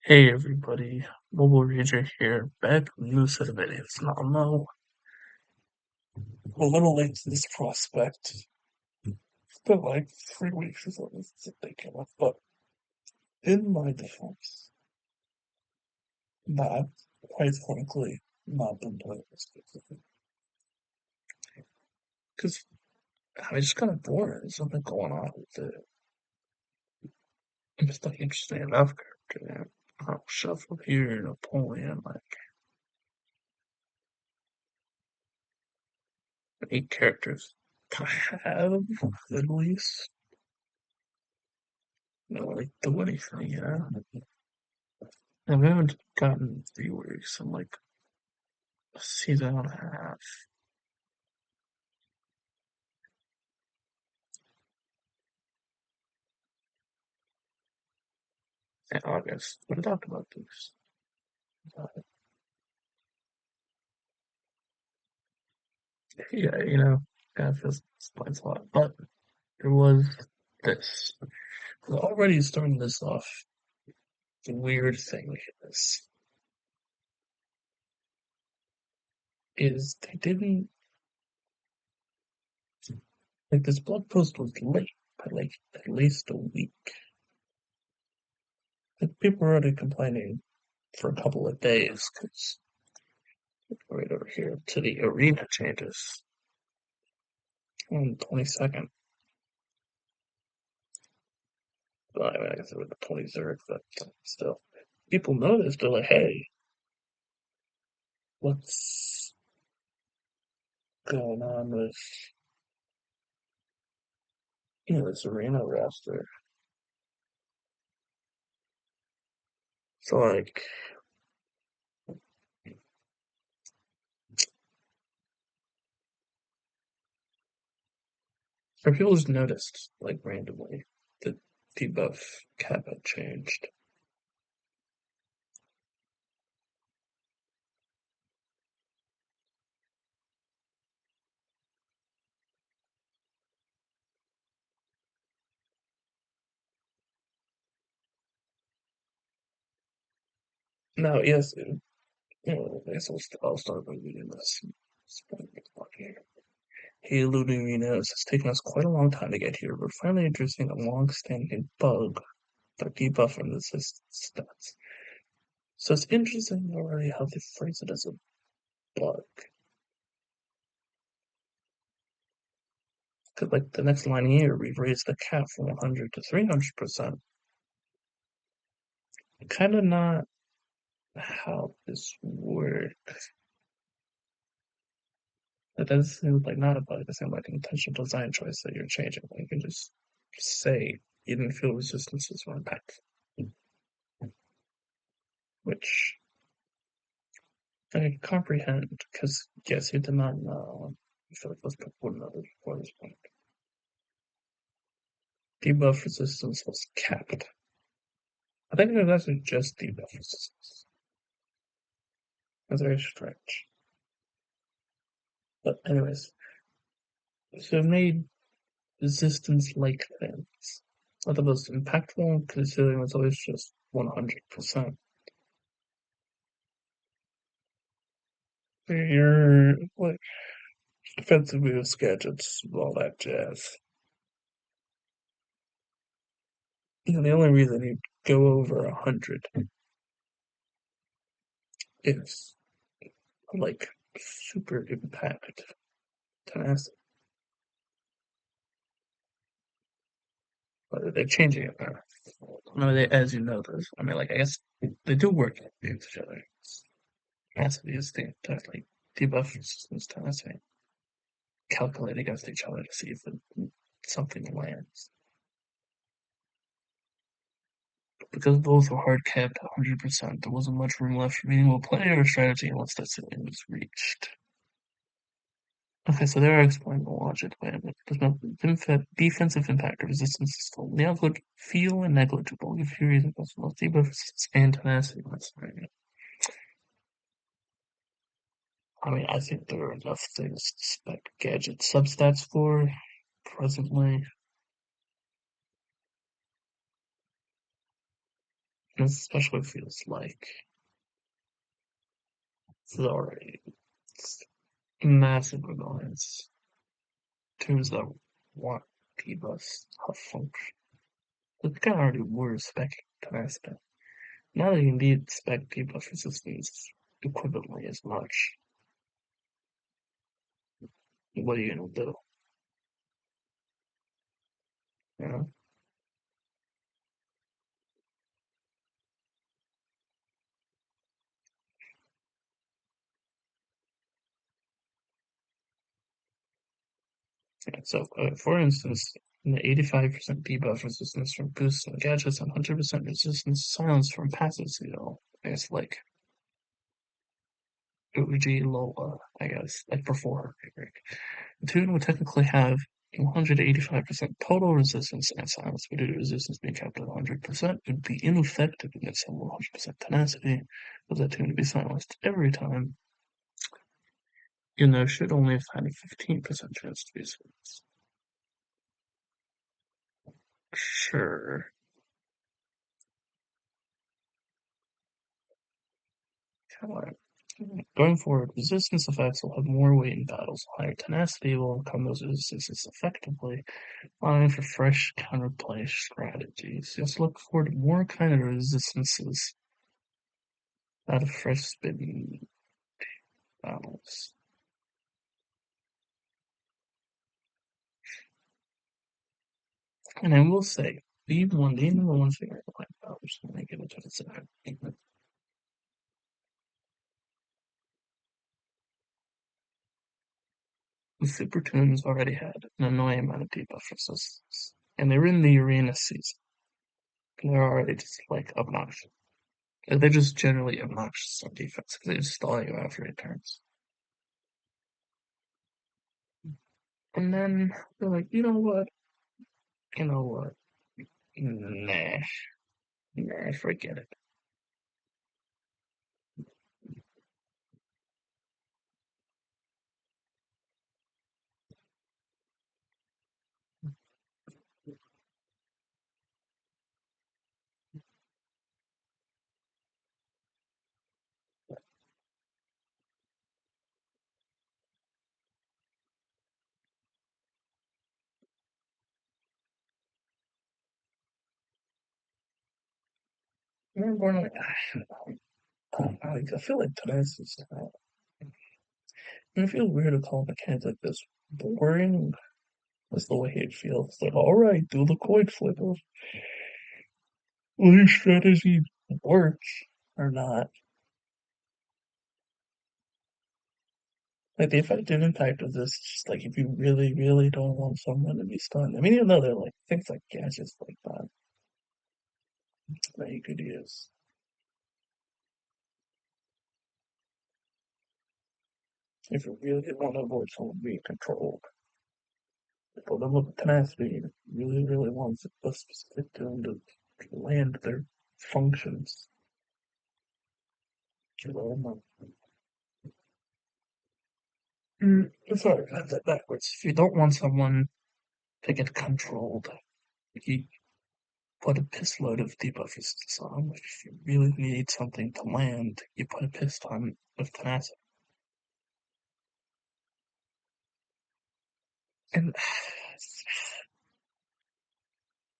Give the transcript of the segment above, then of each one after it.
Hey everybody, Mobile Ranger here, back with a new set of videos. Now I know we're a little late to this prospect. It's been like 3 weeks or something since they came up, but in my defense, not quite frankly, not been playing this game. Because I was just kind of bored. There's something going on with it. I'm just not interesting enough character, man. I'll shuffle here, Napoleon, like 8 characters. I have, at least. No, like do anything, And we haven't gotten viewers in like a season and a half. In August. We talked about this. Yeah, kind of feels explains a lot. But there was this. We're already starting this off. The weird thing is they didn't like this blog post was late by like at least a week. Like people were already complaining for a couple of days because right over here to the arena changes on the 22nd. Well, I mean, I guess it was the 23rd, but still. People noticed, they're like, hey, what's going on with, this arena roster? So, like, or people just noticed, like, randomly, that debuff cap had changed. Now, yes, I guess I'll start by reading this. Hey, Looting Arena, it's taken us quite a long time to get here. We're finally addressing a long-standing bug, the debuff and resistance stats. So it's interesting already how they phrase it as a bug. Because, like, the next line here, we've raised the cap from 100 to 300%. Kind of not how this works. That does seem like not a bug. It seems like an intentional design choice that you're changing. Like, you can just say you didn't feel resistances were impactful, which I can comprehend because, yes, you did not know. I feel like most people wouldn't know this before this point. Debuff resistance was capped. I think it was actually just debuff resistance. That's very strange. But anyways, so it made resistance like things are the most impactful, considering it's always just 100%. Your like defensive moves, gadgets, all that jazz. The only reason you go over 100 is like super impact tenacity. But they're changing it now. No, they, as you know, those. I mean, like I guess they do work against each other. Tenacity is the like debuff resistance tenacity. Calculate against each other to see if something lands. Because both were hard capped 100%, there wasn't much room left for meaningful play or strategy once that ceiling was reached. Okay, so there I explained the logic behind it. There's no defensive impact or resistance is still feel and negligible. If you're using both debuff resistance and tenacity, that's right. I mean, I think there are enough things to spec gadget substats for presently. And this especially feels like this is already massive annoyance. Tunes that want debuffs have function. The kind already were spec Tenacity. Now they indeed spec debuff resistance equivalently as much. What are you gonna do? You know? Yeah, so, for instance, the 85% debuff resistance from boosts and gadgets and 100% resistance silence from passives, it's like OG Lola, I guess, like before. The tune would technically have 185% total resistance and silence, but due to resistance being capped at 100%, it would be ineffective against some 100% tenacity, for that tune to be silenced every time, even though it should only have had a 15% chance to be silenced. Sure. Come on. Going forward, resistance effects will have more weight in battles. Higher tenacity will overcome those resistances effectively, allowing for fresh counterplay strategies. Just look forward to more kind of resistances out of fresh spin battles. And I will say, the number one thing I like about which when I get into it, the Super Tunes already had an annoying amount of debuff resistance. And they were in the arena season. And they're already just like obnoxious. They're just generally obnoxious on defense because they just stall you out for 8 turns. And then they're like, you know what? You know what? Nah, nah, forget it. And then we're like, I feel like today's just, it feels weird to call mechanics like this boring. That's the way it feels. It's like, all right, do the coin flip. Will your strategy work or not? Like the effective impact of this is just like if you really, really don't want someone to be stunned. I mean, even though they're like things like gadgets like that you could use. If you really want to avoid someone being controlled. Put them with tenacity. Really, really wants a specific tune to land their functions. Sorry, I got that backwards. If you don't want someone to get controlled, you put a piss load of debuff resistance on them. If you really need something to land, you put a piss on with tenacity. And it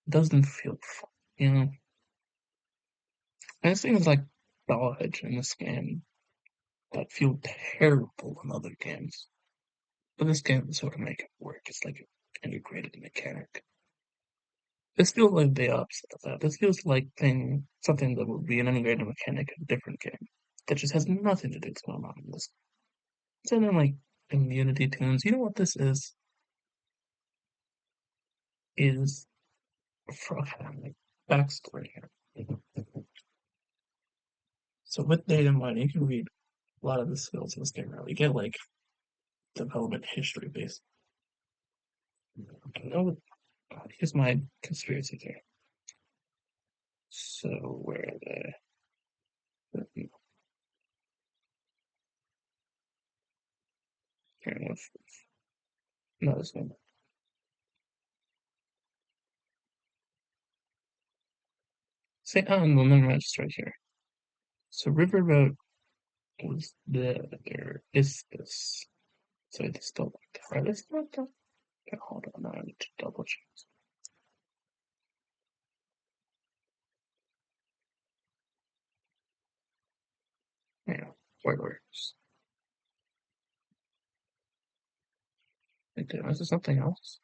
doesn't feel fun, you know? And it seems like dodge in this game that feel terrible in other games. But this game sort of make it work. It's like an integrated mechanic. This feels like the opposite of that. This feels like something that would be an integrated mechanic in a different game that just has nothing to do with what's going on in this. So then, like immunity tunes. You know what this is? Is for like backstory here. So with data mining, you can read a lot of the skills in this game. Right? You get like development history based. No, here's my conspiracy theory. So where are they? Fair enough. No, this one. Say, oh, no, never mind, it's right here. So Riverboat was there is this. So it's still like this. Okay, hold on, I need to double check. Yeah, spoilers. Wait, is this something else?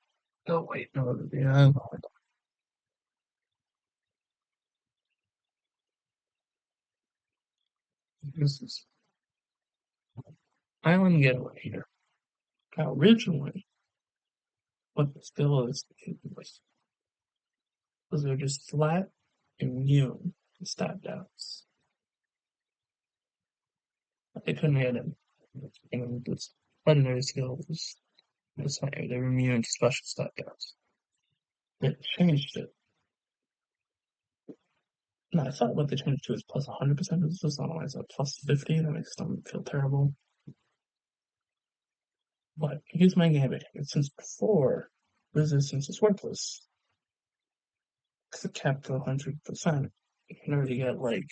Oh wait, no, yeah, this is Island Getaway here. Now, originally, what the skill is was they're just flat, immune to stat downs. They couldn't hit him. And this legendary skill was this way. They were immune to special stat downs. They changed it. No, I thought what they changed to is plus 100%. This is not always at plus 50. That makes them feel terrible. But here's my gambit. Since before, resistance is worthless. Because it capped to 100%. You can already get like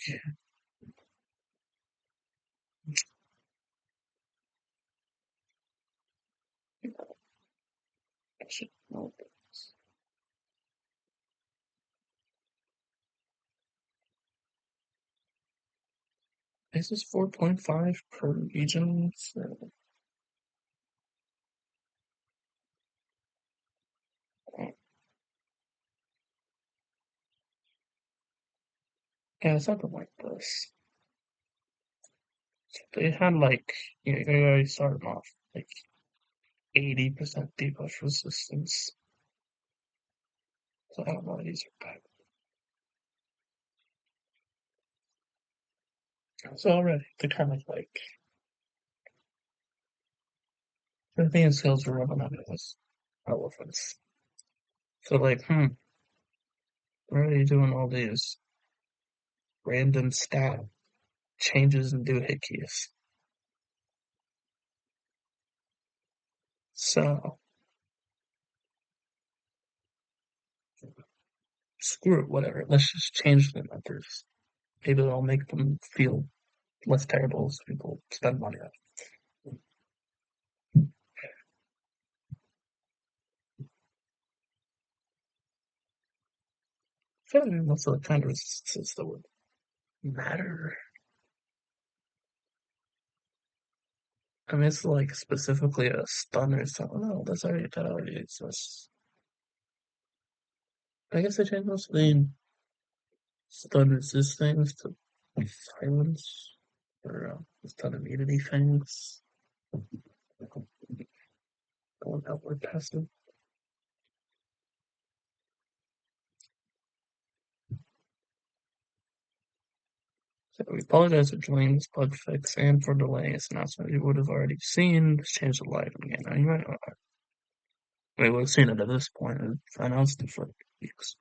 this is 4.5 per region. So, yeah, something like this. They had like, they already started off like 80% debuff resistance. So I don't know why these are bad. So already, they're kind of like, the thing skills are rubbing up as elephants. So like, why are you doing all these random stat changes and do hit keys? So, screw it, whatever. Let's just change the numbers. Maybe it'll make them feel less terrible so people spend money on it. So most of the kind of resistances that would matter. I mean, it's like specifically a stun or something. No, that already exists. I guess I changed most of the stun resist things to silence or stun immunity things. Going outward passive. So we apologize for delaying this bug fix and for delaying this announcement. You would have already seen this change the light again. Now, you might not. We would have seen it at this point. It's announced it for weeks.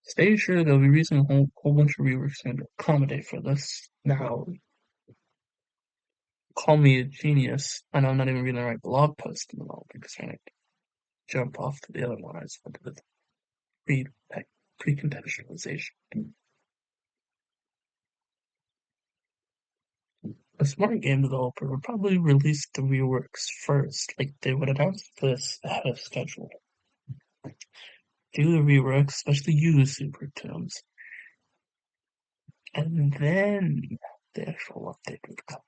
Stay sure they'll be releasing a whole bunch of reworks to accommodate for this. Now, call me a genius. I know I'm not even reading the right blog post in the moment because I jump off to the other one. I just went to the pre pre-contextualization. A smart game developer would probably release the reworks first, like they would announce this ahead of schedule. Do the reworks, especially use super tunes, and then the actual update would come.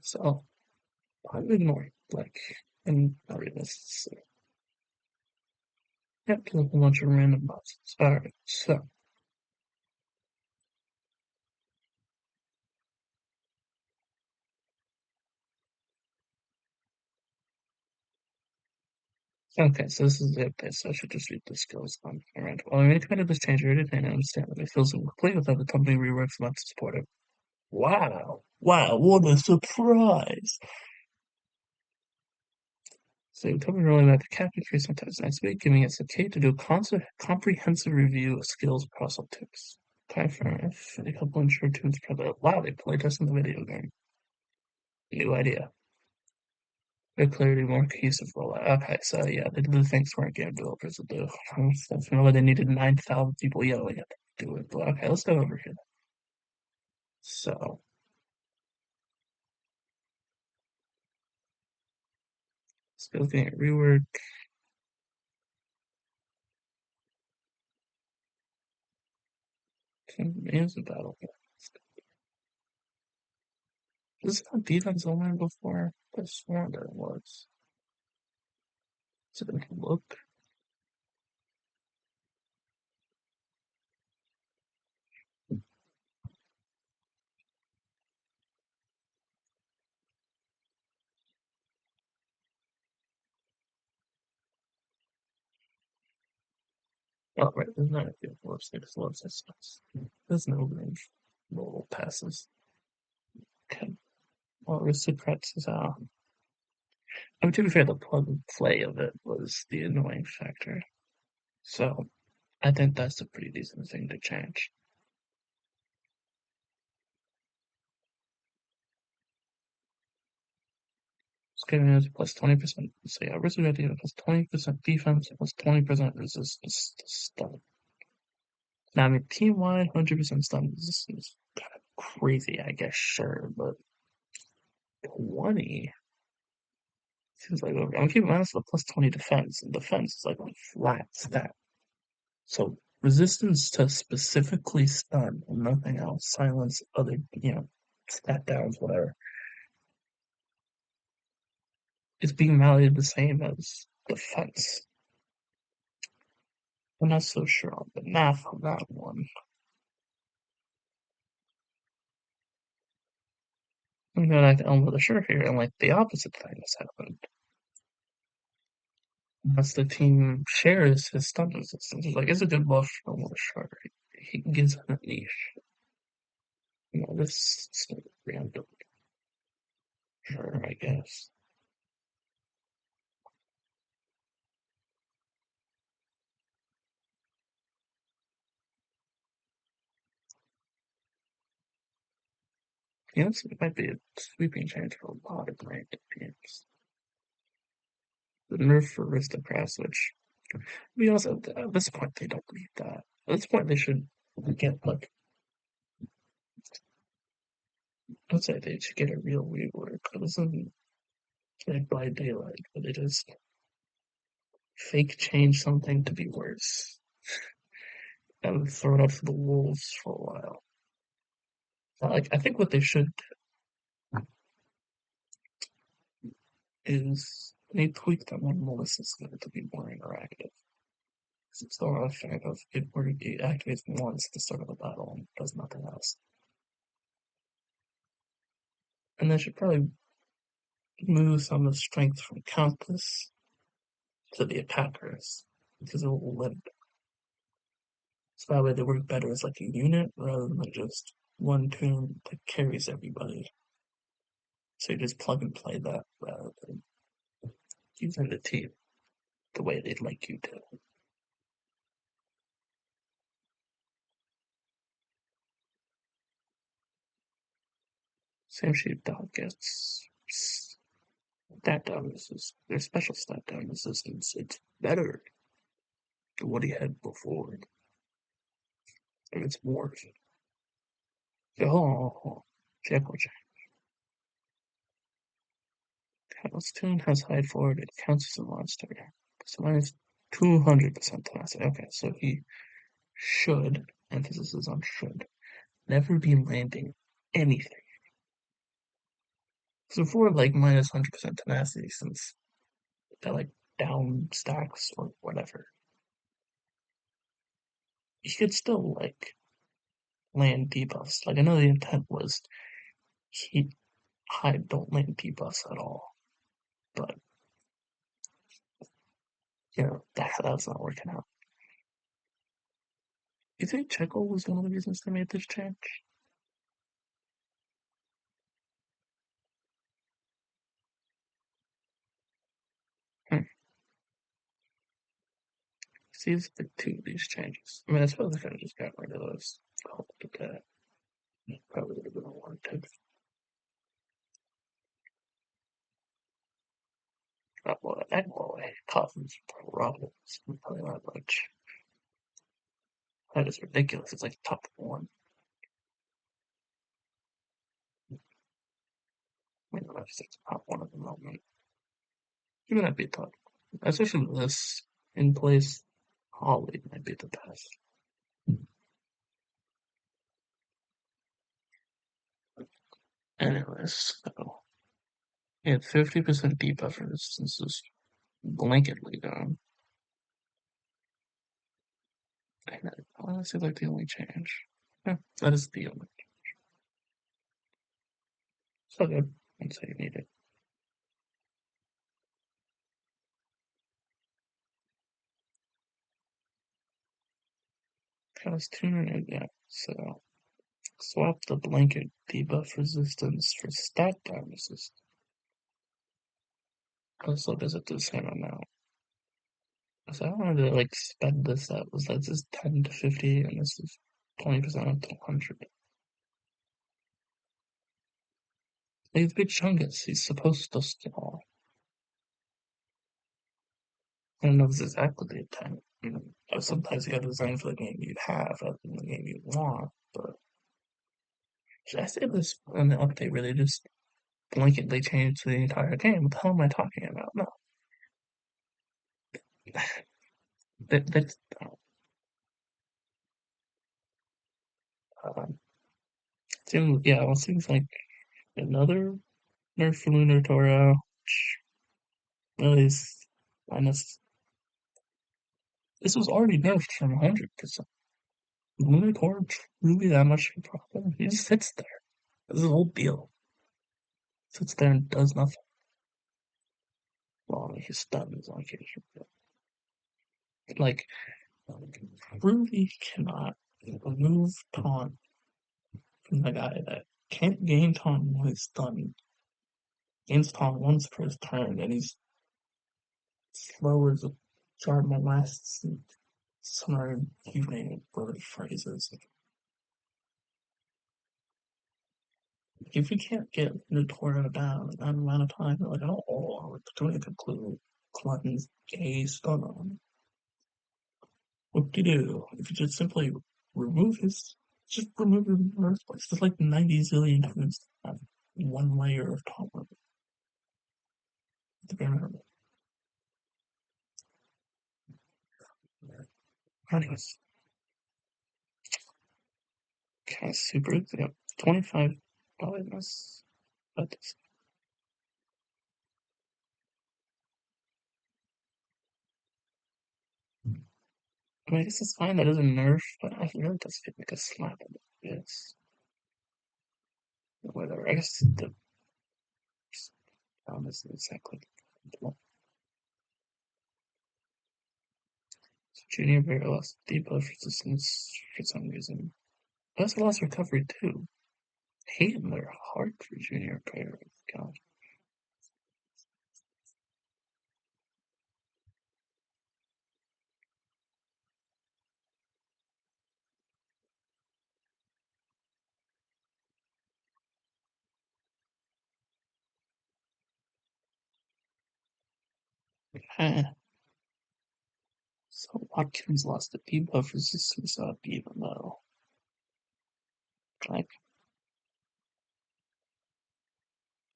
So I'm ignoring like and not really necessary. Yep, there's a whole bunch of random bugs. Alright, so okay, so this is the update, so I should just read the skills on alright. Well, I made this change already, and I understand that it feels incomplete without the company reworks about to support it. Wow. Wow, what a surprise. So company rolling out the cap increase sometimes next week, giving us a K to do a comprehensive review of skills across all tips. Time for a couple ensure tunes for the wow, they play test in the video game. New idea. They're clearly more cohesive rollout. Okay, so yeah, they did the things smart game developers would do. That's why they needed 9,000 people yelling at them to do it. But okay, let's go over here. So, skills getting rework. Is a battle. This is not defense only before. I sworn that it was. So we can look. Oh, right, there's not a field for six loves distance. There's no range. Roll passes. Okay. Well, aristocrats is I mean, to be fair, the plug and play of it was the annoying factor. So I think that's a pretty decent thing to change. Scaling is plus 20%. So yeah, aristocrat defense plus 20% defense plus 20% resistance to stun. Now, I mean, team wide, 100% stun resistance is kind of crazy, I guess, sure, but 20 seems like over. I'm keeping honest, the plus 20 defense, and defense is like a flat stat. So resistance to specifically stun and nothing else, silence, other, stat downs, whatever, is being valued the same as defense. I'm not so sure on the math on that one. And then I can with a sure here, and like the opposite thing has happened. As the team shares his stun resistance, like it's a good buff for more sure. He gives him a niche. This is random. Sure, I guess. Yes, it might be a sweeping change for a lot of ranked teams. The nerf for aristocrats, which we also at this point they don't need that. At this point they should get like I'd say they should get a real rework. This isn't Dead by Daylight, but they just fake change something to be worse and throw it out for the wolves for a while. Like I think what they should is they tweak them when Melissa's going to be more interactive. It's still not a fan of it where it activates once at the start of the battle and does nothing else. And they should probably move some of the strength from Countess to the attackers because it will limp. So that way they work better as like a unit rather than just one tune that carries everybody. So you just plug and play that rather than using the team the way they'd like you to. Same Sheepdog gets stat down resistance, their special stat down resistance. It's better than what he had before. And it's more. Oh, check. House tune has hide forward, it counts as a monster. So minus 200% tenacity. Okay, so he should, emphasis is on should, never be landing anything. So for like minus 100% tenacity, since that like down stacks or whatever, you could still like land debuffs. Like I know the intent was he hide don't land debuffs at all, but that's not working out. You think Checo was one of the reasons they made this change? Hmm. Seems like two of these changes. I mean, I suppose they could have just got rid of those. Called it that. Probably would have been warranted. That boy causes problems. I'll tell you that much. That is ridiculous. It's like top one. I mean, that's like top one at the moment. Even that'd be top. Especially with this in place, Holly might be the best. Anyways, so he had 50% debuff resistance is blanketly done. And that honestly like the only change. Yeah, that is the only. So good. I'd say you need it. Cause tuner it, yeah. So swap the blanket debuff resistance for stat down resistance. Also, does it do the same amount? So I wanted to like sped this up. Was that just 10 to 50 and this is 20% up to 100? He's big chungus. He's supposed to stall. I don't know if it's exactly the intent. Sometimes you gotta design for the game you have rather than the game you want. But should I say this in the update where they just blanketly changed the entire game? What the hell am I talking about? No. That's um, yeah, well, it seems like another nerf for Lunar Toro. At least minus this was already nerfed from 100%. Lunar Toro truly that much of a problem? He just sits there. This is the whole deal. Sits there and does nothing. Well, he stuns on occasion. Like, Ruby cannot remove taunt from the guy that can't gain taunt when he's stunned. Gains taunt once per his turn, and he's slow as a jar of molasses and summer evening bird phrases. If you can't get Notora down in that amount of time, you're like, oh, we're doing a conclude cleanse a stun on. What do you do? If you just simply remove his, just remove him in the first place. There's like 90 zillion turns to have one layer of tolerance. Remember. Anyways, kind of super, yeah, 25 probably miss. But I mean, I guess it's fine. That doesn't nerf, but I really does feel like a slap in the face. Whatever. I guess the isn't exactly. So Junior Bear lost debuff resistance for some reason. That's lost recovery too. Hating their heart for Junior Bear. God. Eh. So Watkins lost the debuff resistance up even though like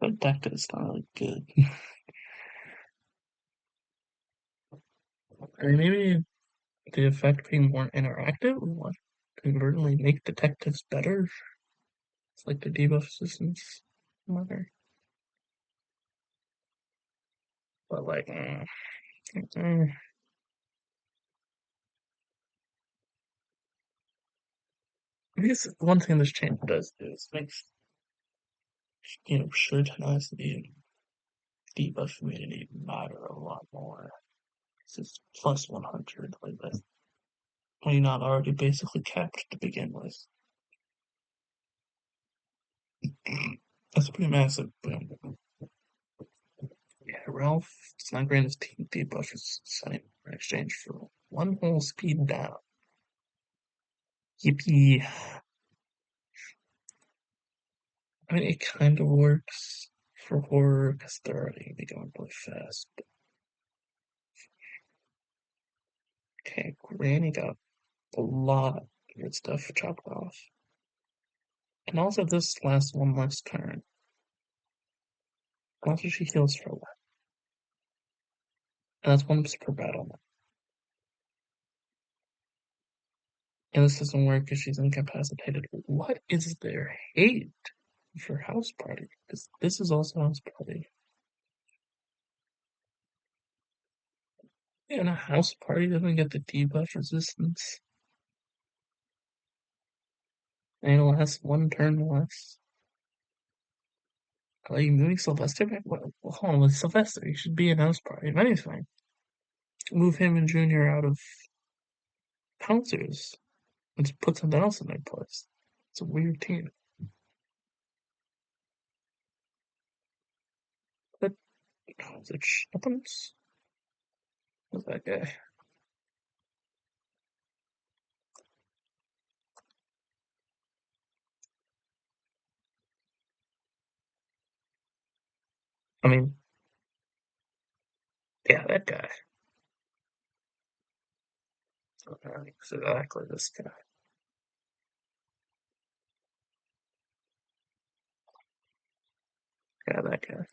the deck is not really good. I mean, maybe the effect being more interactive would inadvertently make detectives better. It's like the debuff resistance matter. But like I guess one thing this change does is makes sure tenacity and debuff immunity matter a lot more. It's plus 100 like that. When you're not already basically capped to begin with. That's pretty massive. But yeah, Ralph does not grant his team debuff in exchange for one whole speed down. Yippee. I mean, it kind of works for horror because they're already going to be going really fast. Okay, Granny got a lot of good stuff chopped off. And also this lasts one less turn. Also she heals for that. And that's once per battle. And this doesn't work because she's incapacitated. What is their hate for House Party? Because this is also House Party. And a House Party doesn't get the debuff resistance. And it lasts one turn less. Are you moving Sylvester back? Well, hold on, with Sylvester, he should be in House Party. If anything, move him and Junior out of Pouncers and just put something else in their place. It's a weird team. But, is it Shuppens? Who's that guy? I mean, yeah, that guy. It's exactly this guy. Yeah, that guy.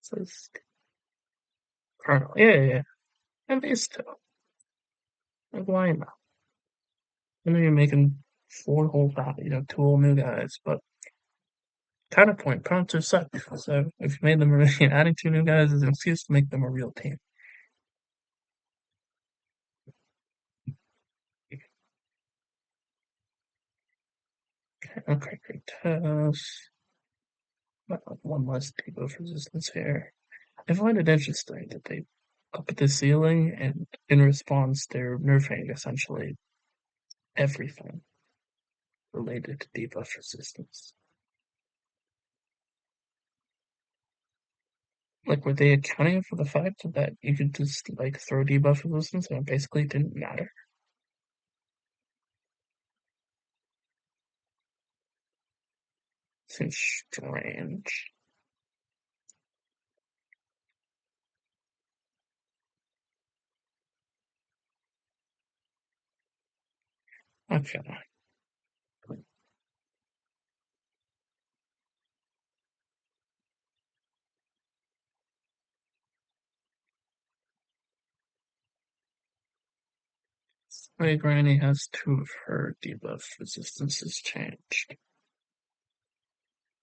So it's Colonel. Yeah, yeah, yeah. And they still. Like, why not? I know you're making four whole two whole new guys, but counterpoint, Pouncers suck. So if you made them, adding two new guys is an excuse to make them a real team. Okay, great test. One less debuff resistance here. I find it interesting that they up at the ceiling and in response they're nerfing essentially everything related to debuff resistance. Like, were they accounting for the fact that you could just like throw debuff resistance and it basically didn't matter? Seems strange. Okay. My Granny has two of her debuff resistances changed.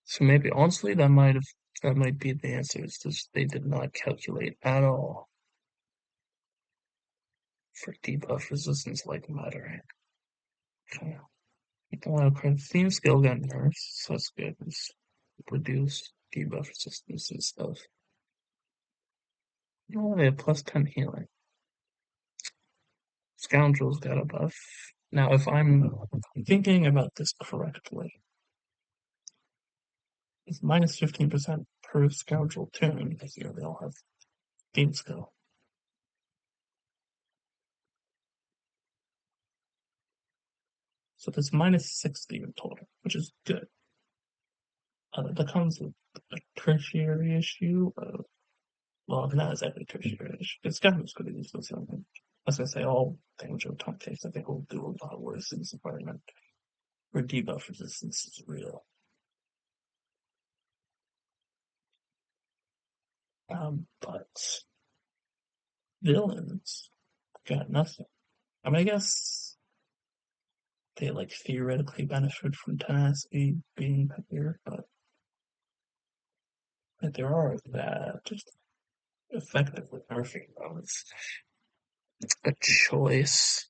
So maybe honestly that might be the answer. It's just they did not calculate at all for debuff resistance like mattering. Okay. Well, okay. Theme skill got nerfed, so that's good. It's reduce debuff resistance and stuff. Oh, they have plus 10 healing. Scoundrels got a buff. Now, if I'm thinking about this correctly, it's minus 15% per scoundrel tune because they all have theme skill. So that's minus 60 in total, which is good. That comes with a tertiary issue of, well, not exactly tertiary issue. It's kind of as good as this something. I was gonna say all damage over top takes, I think will do a lot worse in this environment where debuff resistance is real. But villains got nothing. I mean, I guess they like theoretically benefit from Tenacity being here, but there are that just effectively nerfing them. It's a choice.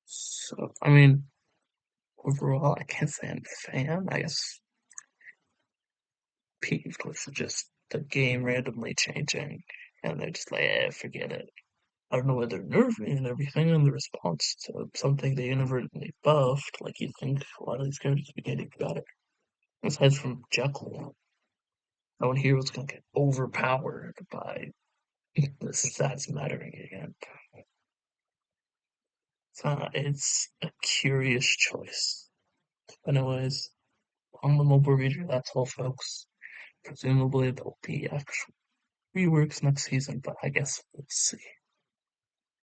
So, I mean, overall, I can't say I'm a fan. I guess peeved with just the game randomly changing, and they're just like, forget it. I don't know why they're nerfing and everything in the response to something they inadvertently buffed. Like, you'd think a lot of these characters would be getting better. Aside from Jekyll, no one here was gonna get overpowered by the stats mattering again. So it's a curious choice. Anyways, on the mobile reader, that's all, folks. Presumably there'll be actual reworks next season, but I guess we'll see.